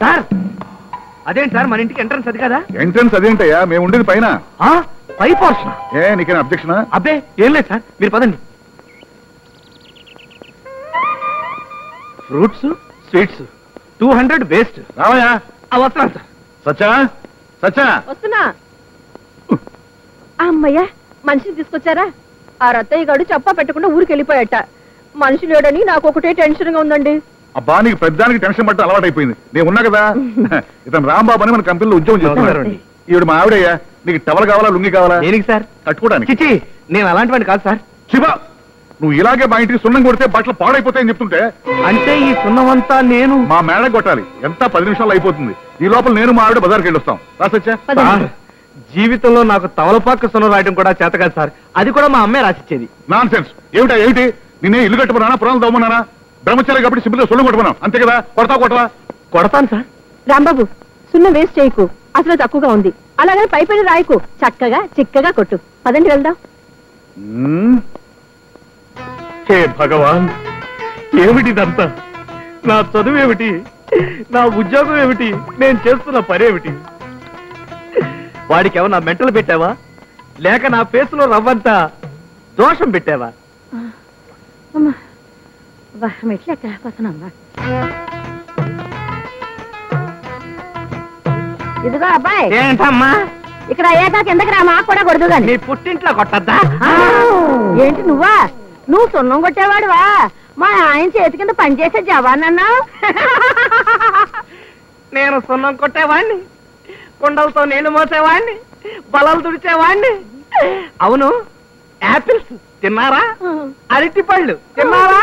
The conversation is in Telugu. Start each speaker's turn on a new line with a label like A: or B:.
A: సార్ అదేంటి సార్ మన ఇంటికి ఎంట్రన్స్ అది కదా?
B: ఎంట్రన్స్ అదేంటయ్యా, మేము ఉండేది పైన.
A: పై పోర్షన్.
B: నీకేనా అబ్జెక్షనా?
A: అబ్బే ఏం లేదు సార్, మీరు పదండి. Fruits sweets 200 waste.
B: రావయ్యా.
A: వస్తున్నాను సార్.
B: సచ్చా సచ్చా
C: వస్తున్నా. అమ్మయ్యా, మనిషిని తీసుకొచ్చారా? ఆ రత్తయ్య గారు చెప్పా పెట్టకుండా ఊరికి వెళ్ళిపోయాట. మనిషి లేడని నాకు ఒకటే టెన్షన్ గా ఉందండి.
B: అబ్బా, నీకు పెద్దానికి టెన్షన్ పట్ట అలవాటు అయిపోయింది. నేను ఉన్నా కదా. ఇతను రాంబాబు అని మన కంపెనీలో ఉద్యోగం చేస్తున్నారు. ఈవిడ మా ఆవిడయ్యా. నీకు టవల్ కావాలా, లుంగి కావాలా?
A: దేనికి సార్?
B: కట్టుకోవడానికి.
A: చిచి, నేను అలాంటివాడిని కాదు సార్.
B: శివా, నువ్వు ఇలాగే మా ఇంటికి సున్నం కొడితే బట్టలు పాడైపోతాయని చెప్తుంటే.
A: అంటే ఈ సున్నమంతా నేను
B: మా మేడ కొట్టాలి. ఎంత 10 నిమిషాలు అయిపోతుంది. ఈ లోపల నేను మా ఆవిడ బజార్కి వెళ్ళొస్తాం. రాసొచ్చా?
A: జీవితంలో నాకు తవలపాక సున్నం రాయడం కూడా చేత కాదు సార్. అది కూడా మా అమ్మే రాసిచ్చేది.
B: Non sense. ఏమిటి నిన్నే ఇల్లు కట్టుకున్నానా, పురాణాలు దవ్వమన్నానా? బ్రహ్మచారి కాబట్టి సింపుల్గా సొల్లు కొట్టుకున్నాం అంతే కదా. కొడతావా?
A: కొడతాను సార్.
C: రాంబాబు, సున్నం వేస్ట్ చేయకు. అసలు తక్కువగా ఉంది. అలాగే పైపడి రాయకు. చక్కగా చిక్కగా కొట్టు. పదండి వెళ్దాం.
A: హే భగవాన్, ఏమిటిదంతా? నా చదువు ఏమిటి, నా ఉద్యోగం ఏమిటి, నేను చేస్తున్న పనేమిటి? వాడికి ఏమన్నా మెంటలు పెట్టావా, లేక నా ఫేసులో రవ్వంతా దోషం పెట్టావా?
C: ఇదిగో అబ్బాయి.
A: ఏంటమ్మా?
C: ఇక్కడ అయ్యాక కిందకి రా, మాకు కూడా కొడదు గాని.
A: నీ పుట్టింట్లో కొట్టద్దా?
C: ఏంటి నువ్వా? నువ్వు సున్నం కొట్టేవాడువా? మా ఆయన చేతి కింద పనిచేసే జవాన్ అన్నావు.
A: నేను సున్నం కొట్టేవాణ్ణి, కుండలతో నీళ్లు మోసేవాణ్ణి, బలలు తుడిచేవాణ్ణి. అవును, యాపిల్స్ తిన్నారా? అరటి పళ్ళు తిన్నారా?